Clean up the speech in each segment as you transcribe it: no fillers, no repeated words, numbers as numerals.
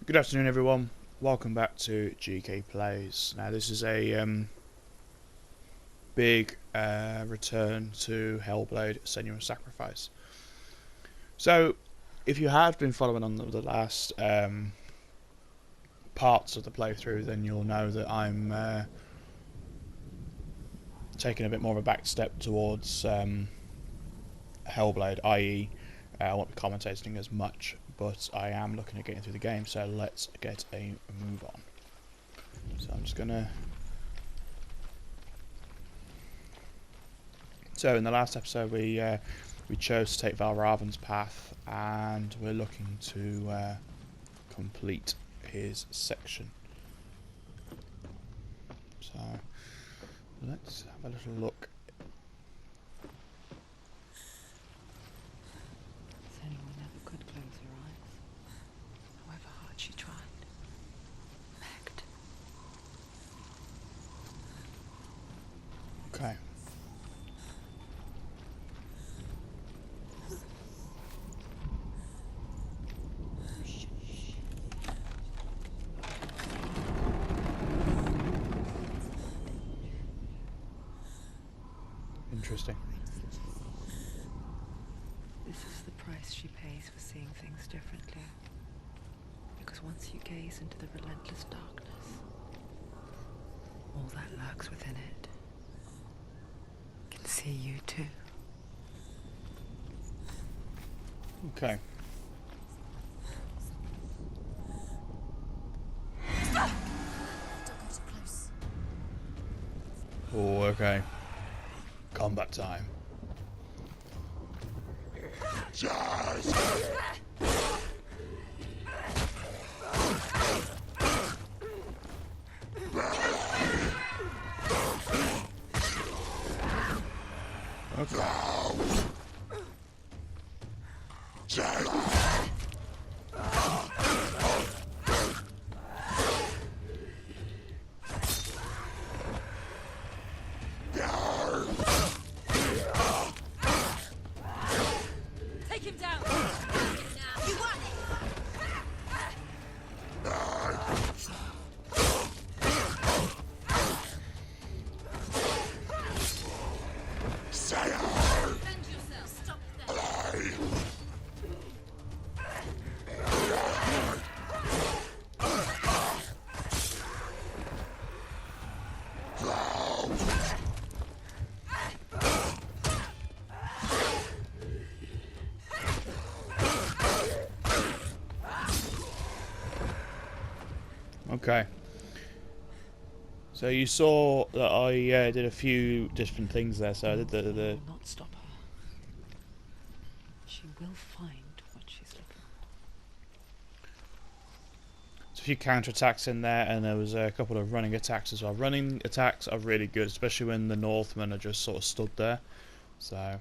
Good afternoon, everyone. Welcome back to GK Plays. Now, this is a big return to Hellblade: Senua's Sacrifice. So, if you have been following on the last parts of the playthrough, then you'll know that I'm taking a bit more of a back step towards Hellblade, i.e. I won't be commentating as much, but I am looking at getting through the game, so let's get a move on. So I'm just gonna... So in the last episode we chose to take Valravn's path, and we're looking to complete his section. So let's have a little look. Senua never could close her eyes, however hard she tried. Begged. Okay. Interesting. This is the price she pays for seeing things differently. Because once you gaze into the relentless darkness, all that lurks within it can see you too. Okay. Don't go too close. Oh, okay. Combat time. Okay. Take him down! Now, you want it! Defend yourself! Stop them! Okay. So you saw that I did a few different things there. So I did the Will not stop her. She will find what she's looking a few counter attacks in there, and there was a couple of running attacks as well. Running attacks are really good, especially when the Northmen are just sort of stood there. So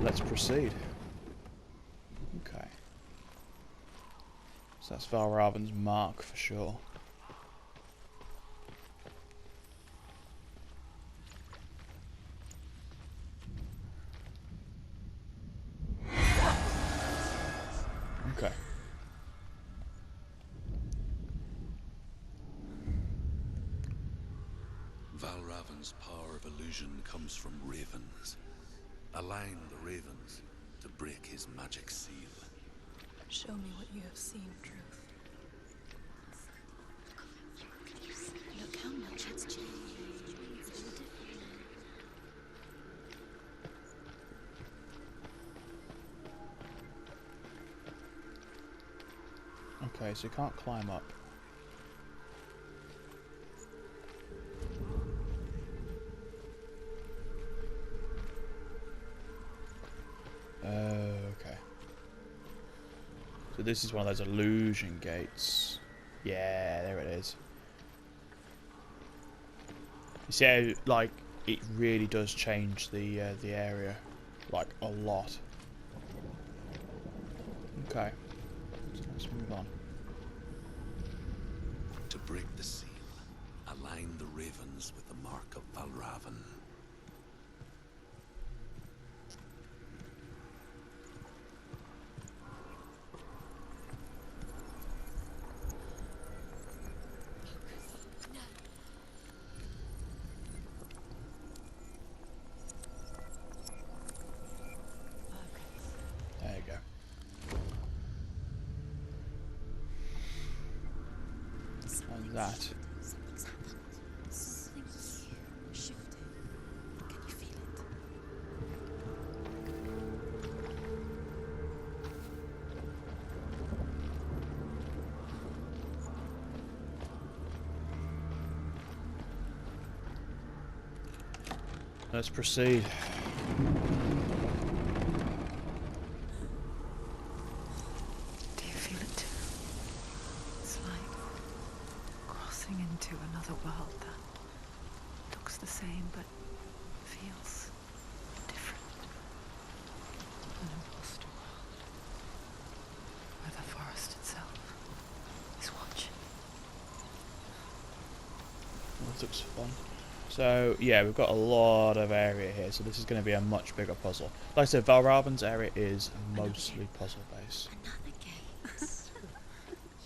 let's proceed. Okay. So that's Valravn's mark for sure. Okay. Valravn's power of illusion comes from ravens. Align the ravens to break his magic seal. Show me what you have seen, Truth. Look how much it's changed. Okay, so you can't climb up. Okay. So this is one of those illusion gates. Yeah, there it is. You see how, like, it really does change the area, like, a lot. Okay. So let's move on. To break the seal, align the ravens with the mark of Valravn. that. Something's happened. Something's shifted. Can you feel it? Let's proceed. Do you feel it too? It's like crossing into another world that looks the same but feels different. An imposter world where the forest itself is watching. That looks fun. So yeah, we've got a lot of area here, so this is going to be a much bigger puzzle. Like I said, Valravn's area is mostly puzzle based. Another gate.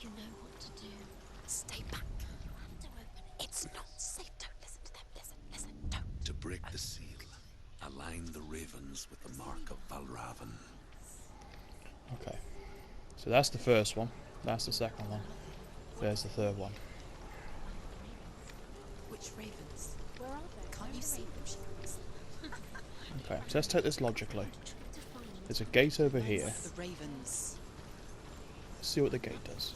You know what to do. Stay back. You have to open it. It's not safe. Don't listen to them. Listen, don't. To break the seal, align the ravens with the mark of Valravn. Okay, so that's the first one. That's the second one. There's the third one. Which ravens? Where are they? Can't you see them? She comes. Okay, so let's take this logically. There's a gate over here. The ravens. Let's see what the gate does.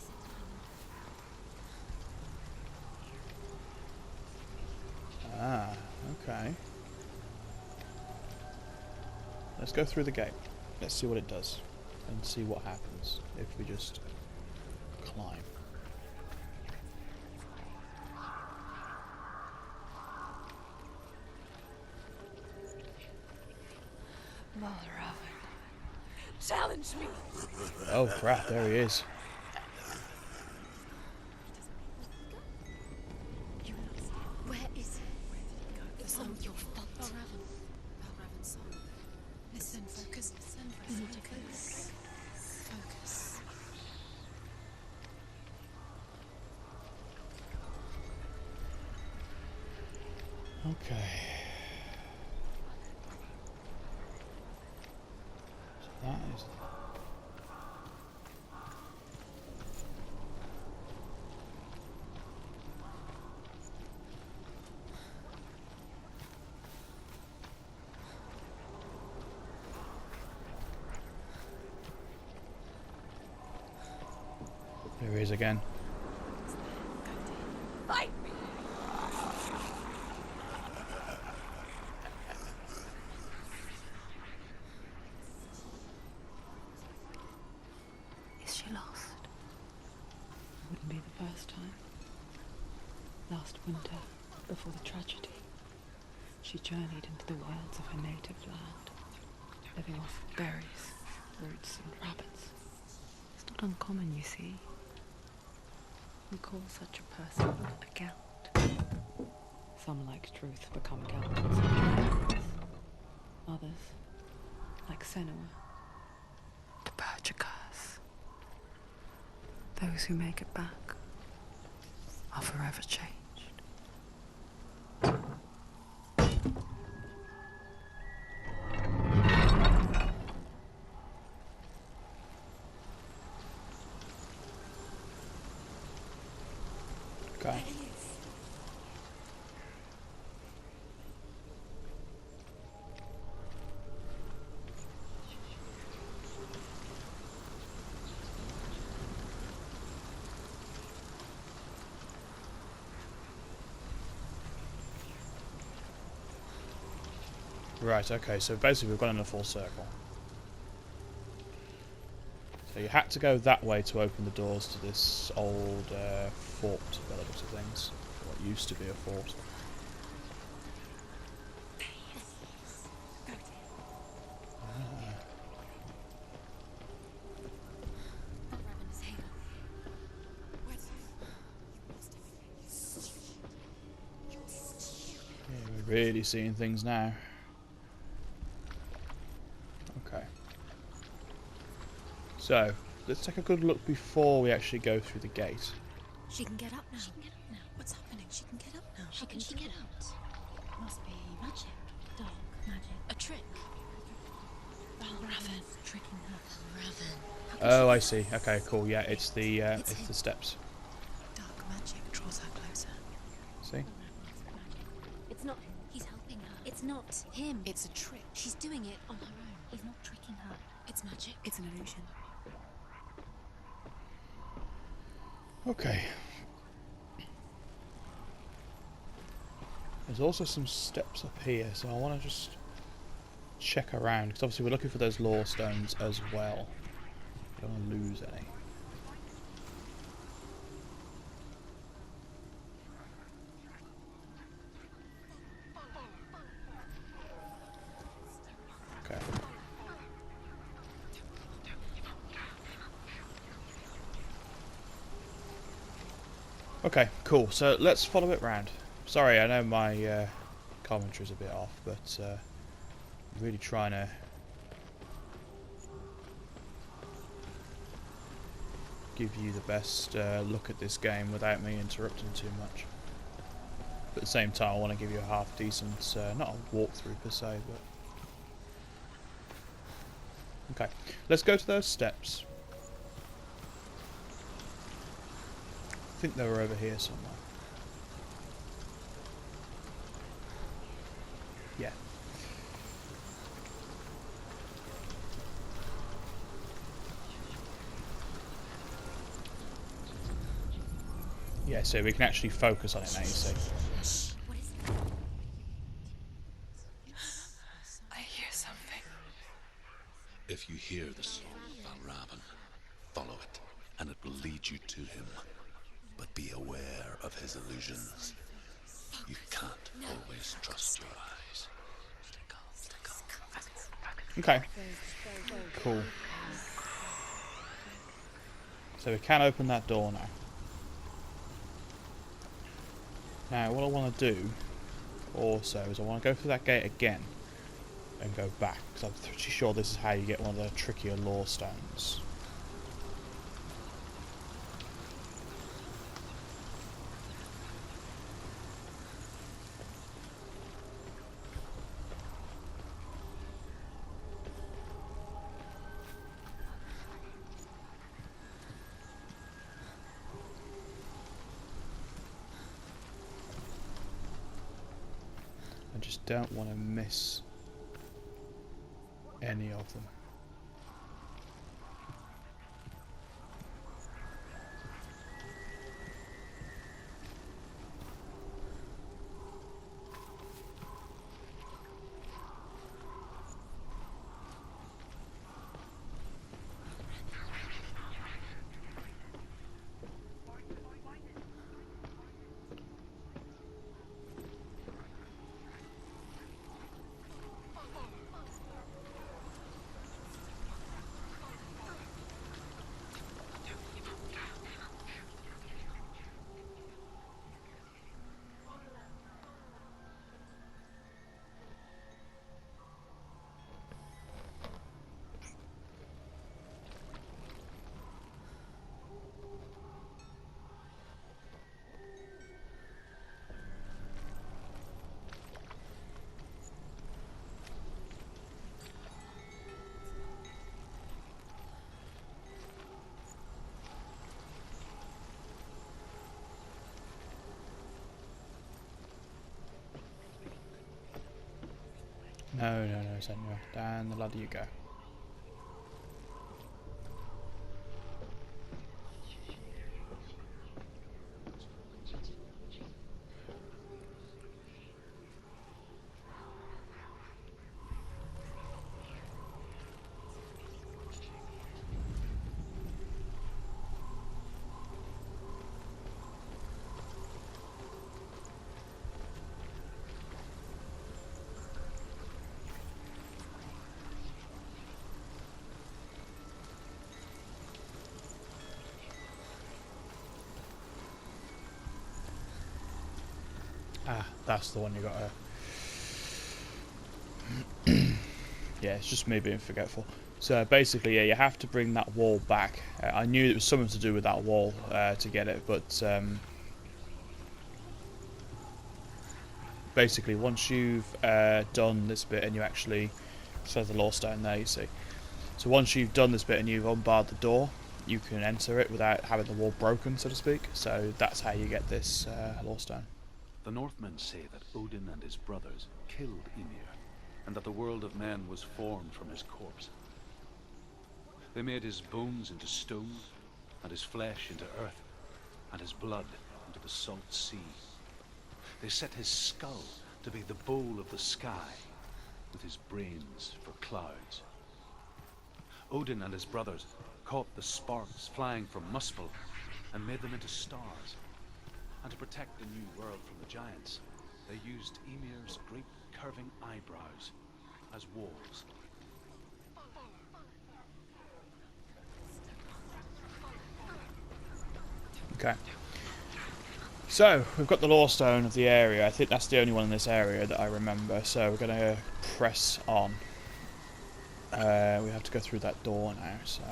Ah, okay. Let's go through the gate. Let's see what it does. And see what happens if we just climb. Valravn. Challenge me. Oh crap, there he is. Where is he? It's on your fault. Valravn's son. Listen, focus. Focus. Okay. So that is... There he is again. Fight me. Is she lost? Wouldn't be the first time. Last winter, before the tragedy, she journeyed into the wilds of her native land, living off berries, roots, and rabbits. It's not uncommon, you see. We call such a person a Gaunt. Some, like Truth, become Gaunt in such moments. Others, like Senua, the purge a curse. Those who make it back are forever changed. Okay. Right, okay, so basically we've gone in a full circle. So you had to go that way to open the doors to this old fort, by the looks of things. What used to be a fort. Valravn is here. Yeah, we're really seeing things now. Okay. So, let's take a good look before we actually go through the gate. She can get up now. What's happening? She can get up now. How can she get out? Must be magic. Dark magic. A trick. Valravn tricking her. Valravn. Oh, I see. Okay, cool. Yeah, it's the steps. Dark magic draws her it. Him. It's a trick. She's doing it on her own. He's not tricking her. It's magic. It's an illusion. Okay. There's also some steps up here, so I want to just check around, because obviously we're looking for those lore stones as well. Don't want to lose any. Okay. Okay, cool. So let's follow it round. Sorry, I know my commentary's a bit off, but really trying to give you the best look at this game without me interrupting too much. But at the same time, I want to give you a half decent, not a walkthrough per se, but okay. Let's go to those steps. I think they were over here somewhere. Yeah. Yeah, so we can actually focus on it now, you see. What is it? I hear something. If you hear the song of Valravn, follow it, and it will lead you to him. But be aware of his illusions. You can't always trust your eyes. Okay. Cool. So we can open that door now. Now what I want to do also is I want to go through that gate again and go back, because I'm pretty sure this is how you get one of the trickier lore stones. I just don't want to miss any of them. No, Senua. Down the ladder you go. Ah, that's the one you got to... Yeah, it's just me being forgetful. So basically, yeah, you have to bring that wall back. I knew it was something to do with that wall to get it, but basically once you've done this bit and you actually... So the lore stone there, you see. So once you've done this bit and you've unbarred the door, you can enter it without having the wall broken, so to speak. So that's how you get this lore stone. The Northmen say that Odin and his brothers killed Ymir and that the world of men was formed from his corpse. They made his bones into stone, and his flesh into earth, and his blood into the salt sea. They set his skull to be the bowl of the sky, with his brains for clouds. Odin and his brothers caught the sparks flying from Muspel and made them into stars. And to protect the new world from the giants, they used Ymir's great curving eyebrows as walls. Okay. So, we've got the Lore Stone of the area. I think that's the only one in this area that I remember. So we're going to press on. We have to go through that door now, so...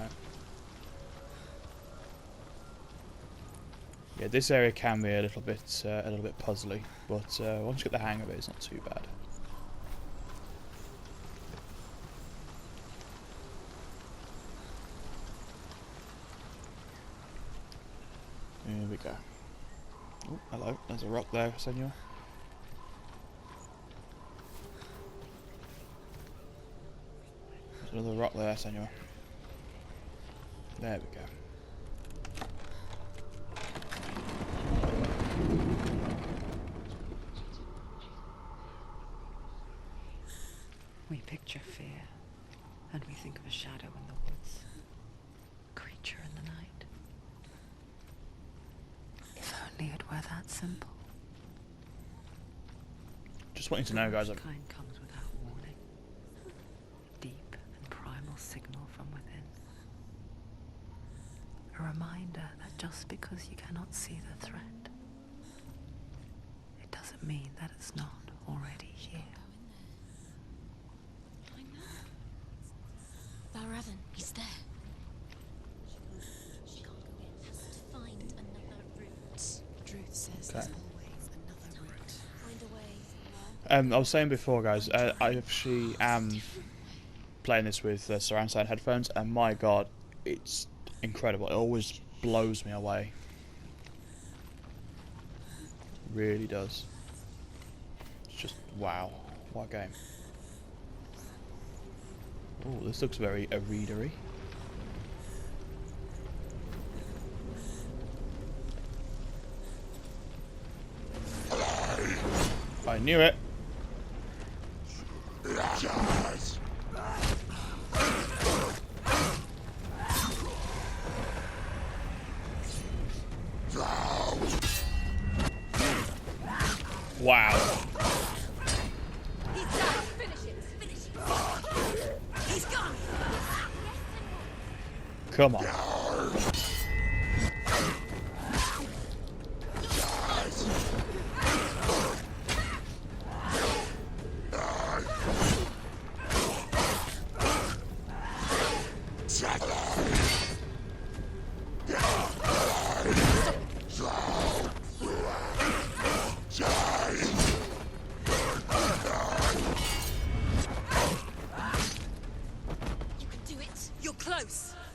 Yeah, this area can be a little bit puzzly, but once you get the hang of it, it's not too bad. Here we go. Oh, hello. There's a rock there, Senua. There's another rock there, Senua. There we go. We picture fear, and we think of a shadow in the woods, a creature in the night. If only it were that simple. Just wanting to know, guys. Kind comes without warning. A deep and primal signal from within. A reminder that just because you cannot see the threat, it doesn't mean that it's not already here. Valravn, he's there. She can't go in. Has to find another route. Truth says there's always another route. Find a way. I was saying before, guys, I actually am playing this with surround sound headphones, and my god, it's incredible. It always blows me away. Really does. It's just wow. What a game. Oh, this looks very readery. I knew it. Wow. Come on.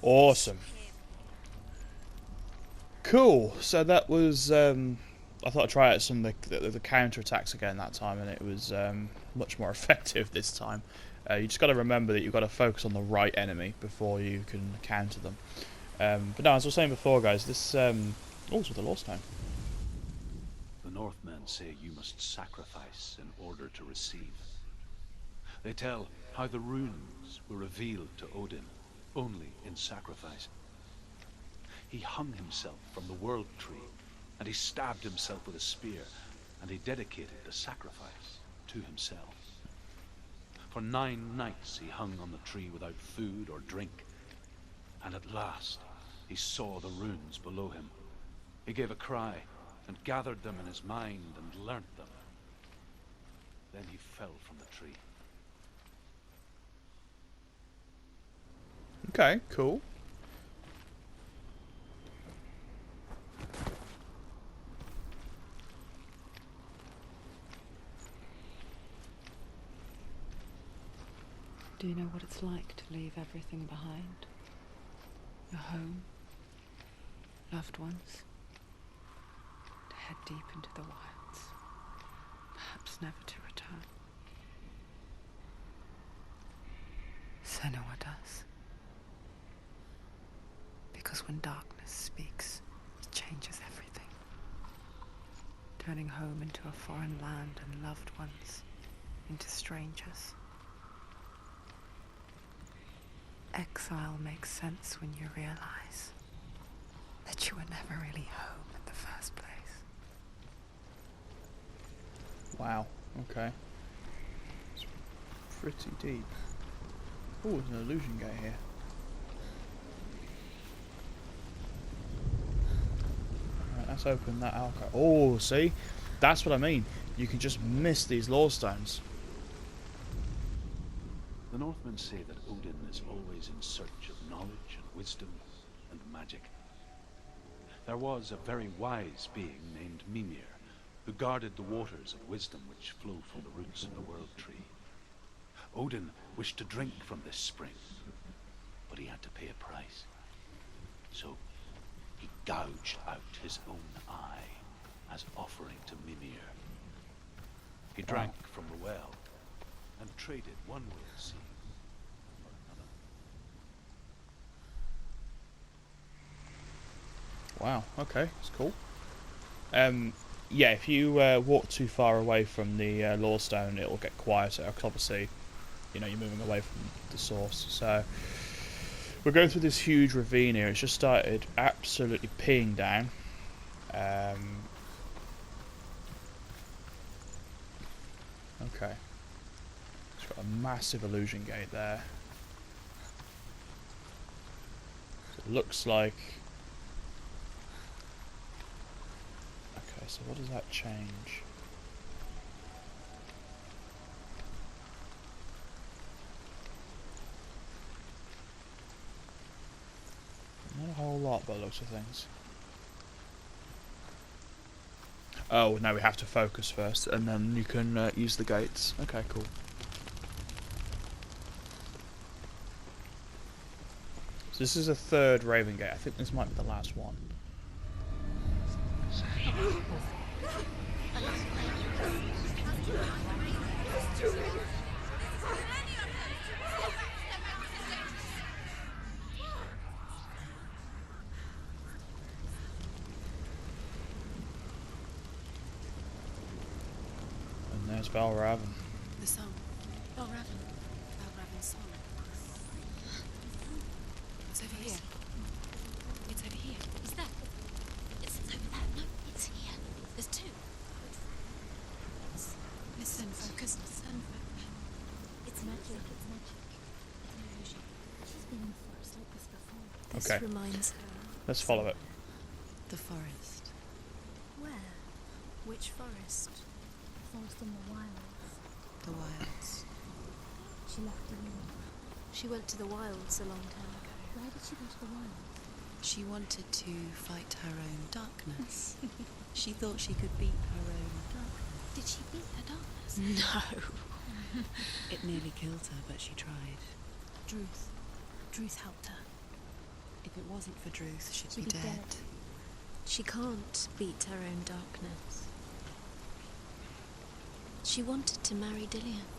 Awesome. Cool. So that was. I thought I'd try out some of the counter attacks again that time, and it was much more effective this time. You just got to remember that you've got to focus on the right enemy before you can counter them. But no, as I was saying before, guys, this also the Lore Stone. The Northmen say you must sacrifice in order to receive. They tell how the runes were revealed to Odin only in sacrifice. He hung himself from the world tree, and he stabbed himself with a spear, and he dedicated the sacrifice to himself. For 9 nights he hung on the tree without food or drink, and at last he saw the runes below him. He gave a cry, and gathered them in his mind, and learnt them. Then he fell from the tree. Okay, cool. Do you know what it's like to leave everything behind? Your home, loved ones, to head deep into the wilds, perhaps never to return. Senua does. Because when darkness speaks, it changes everything. Turning home into a foreign land and loved ones into strangers. Exile makes sense when you realize that you were never really home in the first place. Wow, okay. It's pretty deep. Oh, there's an illusion gate here. Alright, let's open that alcove. Oh, see? That's what I mean. You can just miss these lore stones. The Northmen say that Odin is always in search of knowledge and wisdom and magic. There was a very wise being named Minear, who guarded the waters of wisdom which flow from the roots of the World Tree. Odin wished to drink from this spring, but he had to pay a price. So he gouged out his own eye as offering to Mimir. He drank from the well and traded one way of seeing for another. Wow, okay, that's cool. Yeah, if you walk too far away from the lore stone, it'll get quieter, because obviously, you know, you're moving away from the source. So, we're going through this huge ravine here. It's just started absolutely peeing down. Okay. It's got a massive illusion gate there. So it looks like... Okay, so what does that change? Not a whole lot by the looks of things. Oh, now we have to focus first, and then you can use the gates. Okay, cool. So this is a third Raven Gate. I think this might be the last one. And there's Valravn. The song. Valravn. Valravn's song. It's over here. It's over here. Is that? It's over there. No, it's here. There's two. Listen, focus. Listen. It's magic. It's magic. It's an illusion. She's been in the forest like this before. This Okay. reminds her. Let's follow it. The forest. Where? Which forest? The forest in the wilds. The wilds. She left alone. She went to the wilds a long time ago. Why did she go to the wilds? She wanted to fight her own darkness. She thought she could beat her own darkness. Did she beat her darkness? No. It nearly killed her, but she tried. Druth. Druth helped her. If it wasn't for Druth, she'd She'd be be dead. dead. She can't beat her own darkness. She wanted to marry Dillian.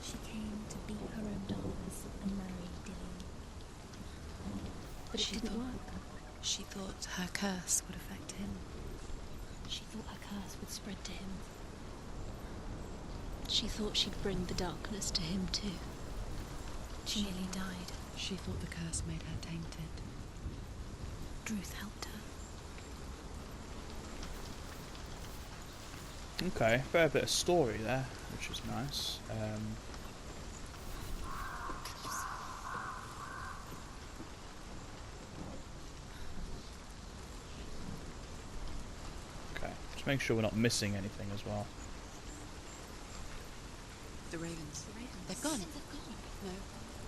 She came to beat her own darkness and marry Dillian. But it didn't work. She thought her curse would affect him. She thought her curse would spread to him. She thought she'd bring the darkness to him too. She nearly died. She thought the curse made her tainted. Druth helped her. Okay, fair bit of story there, which is nice. Okay, just make sure we're not missing anything as well. The ravens. The ravens. They've gone. They've gone. No.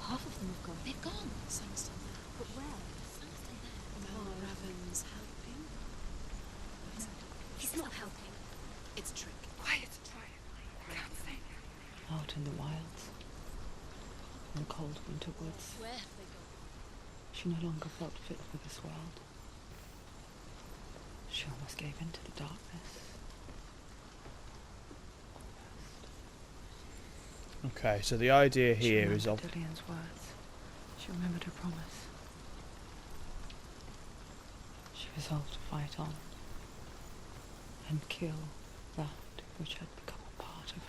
Half of them have gone. They've gone. Some's still there. But where? Some's still there. Valravn's helping. He's not helping. It's a trick. Quiet. Out in the wilds, in the cold winter woods, Where have they gone? she no longer felt fit for this world. She almost gave in to the darkness. Okay, so the idea She here is remembered of Dillian's words. She remembered her promise. She resolved to fight on and kill that which had become a part of her.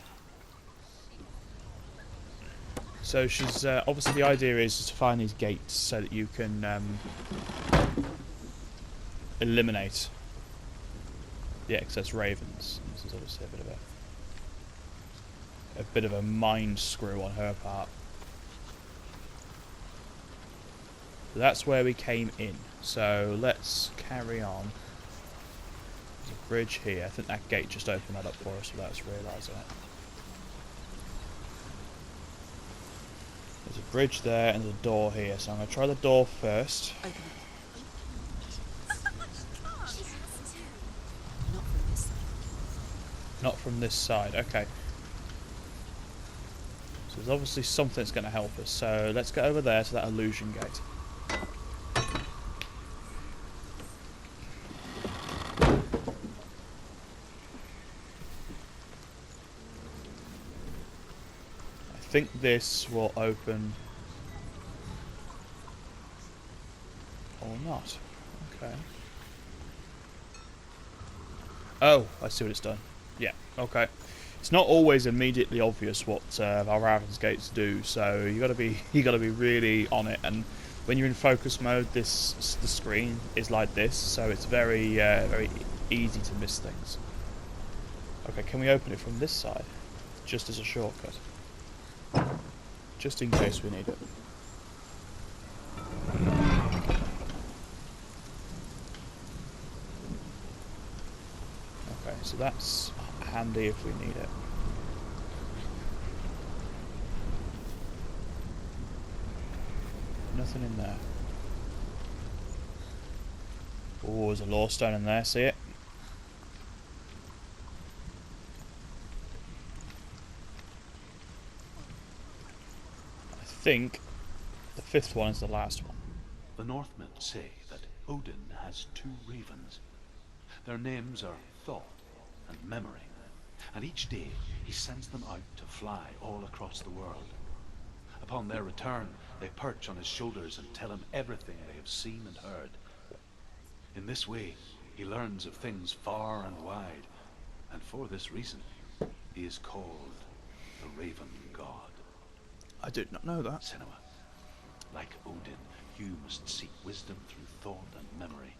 so she's obviously the idea is to find these gates so that you can eliminate the excess ravens. This is obviously a bit of a mind screw on her part. So that's where we came in. So let's carry on. There's a bridge here. I think that gate just opened that up for us without us realising it. There's a bridge there and a door here. So I'm going to try the door first. Open it. Not from this side. Not from this side. Okay. So there's obviously something that's going to help us. So let's get over there to that illusion gate. I think this will open or not. Okay. Oh, I see what it's done. Yeah, okay. It's not always immediately obvious what Valravn's gates do, so you gotta be really on it. And when you're in focus mode, the screen is like this, so it's very very easy to miss things. Okay, can we open it from this side, just as a shortcut, just in case we need it? Okay, so that's handy if we need it. Nothing in there. Oh, there's a law stone in there, see it? I think the fifth one is the last one. The Northmen say that Odin has two ravens. Their names are Thought and Memory, and each day he sends them out to fly all across the world. Upon their return, they perch on his shoulders and tell him everything they have seen and heard. In this way, he learns of things far and wide, and for this reason, he is called the Raven God. I did not know that. Senua, like Odin, you must seek wisdom through thought and memory,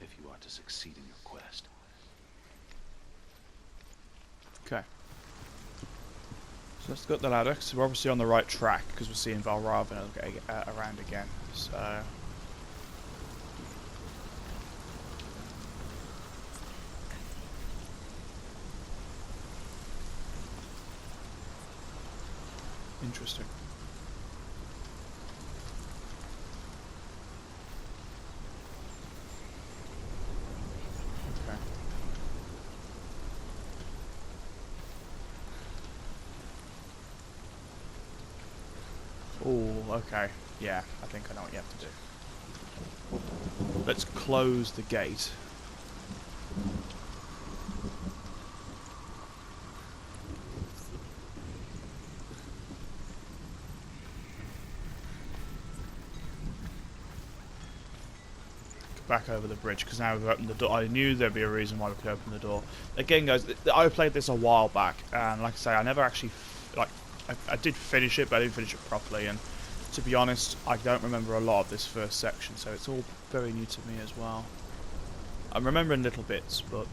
if you are to succeed in your quest. Okay. So let's go up the ladder, because we're obviously on the right track, because we're seeing Valravn around again. So... interesting. Okay. Oh, okay. Yeah, I think I know what you have to do. Let's close the gate. Back over the bridge, because now we've opened the door. I knew there'd be a reason why we could open the door. Again, guys, I played this a while back, and like I say, I never actually I did finish it, but I didn't finish it properly. And to be honest, I don't remember a lot of this first section, so it's all very new to me as well. I'm remembering little bits, but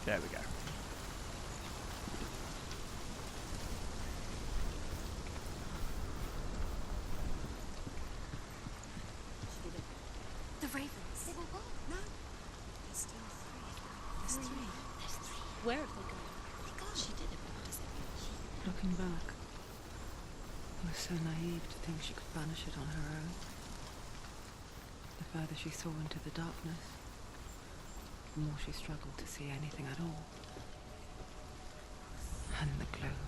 there we go. The ravens. They were what? No. There's still three. There's three. There's three. Where have they gone? She did it, but what does it mean? Looking back, I was so naive to think she could banish it on her own. The further she saw into the darkness, the more she struggled to see anything at all. And the gloom,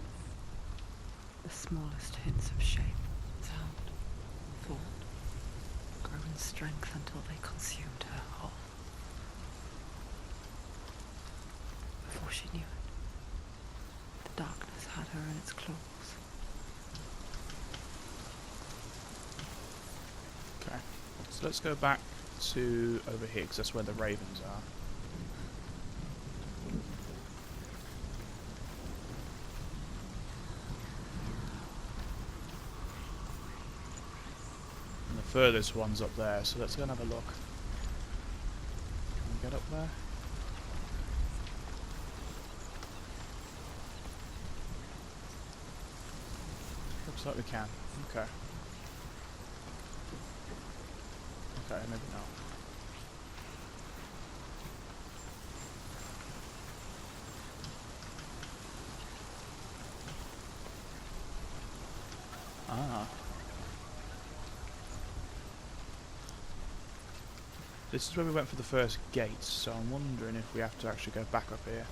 the smallest hints of shape, sound, thought, grow in strength until they consumed her whole. before she knew it, the darkness had her in its claws. Okay, so let's go back to over here, because that's where the ravens are. And the furthest one's up there, so let's go and have a look. Can we get up there? Looks like we can. Okay. Okay, maybe not. Ah. This is where we went for the first gate, so I'm wondering if we have to actually go back up here.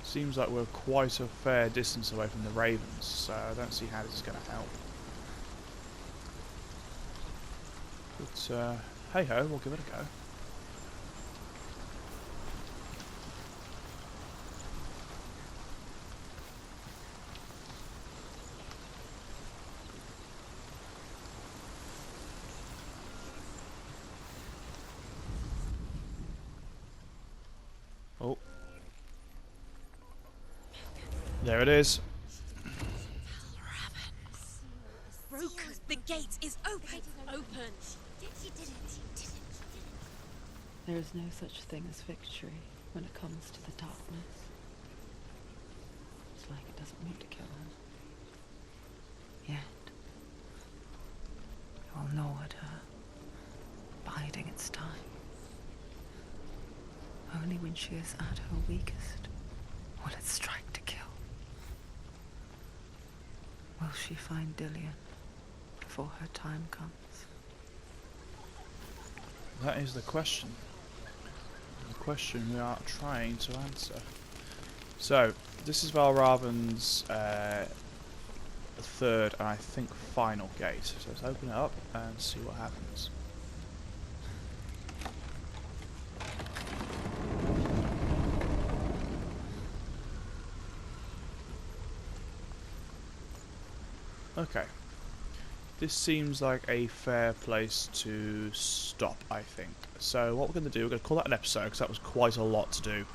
Seems like we're quite a fair distance away from the ravens, so I don't see how this is going to help. But, hey ho, we'll give it a go. Oh. There it is. Broken. The gate is open. Open. You did it. There is no such thing as victory when it comes to the darkness. It's like it doesn't want to kill her. Yet. It will gnaw at her, biding its time. Only when she is at her weakest will it strike to kill. Will she find Dillion before her time comes? That is the question. The question we are trying to answer. So, this is Valravn's third and I think final gate. So let's open it up and see what happens. Okay. This seems like a fair place to stop, I think. So what we're going to do, we're going to call that an episode, because that was quite a lot to do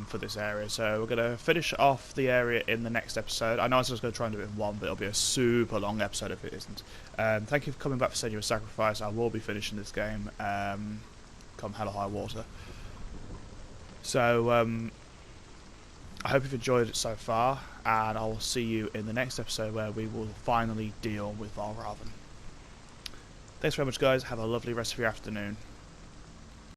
for this area. So we're going to finish off the area in the next episode. I know I was going to try and do it in one, but it'll be a super long episode if it isn't. Thank you for coming back for Senua's Sacrifice. I will be finishing this game come hell or high water. So I hope you've enjoyed it so far, and I will see you in the next episode where we will finally deal with Valravn. Thanks very much, guys. Have a lovely rest of your afternoon.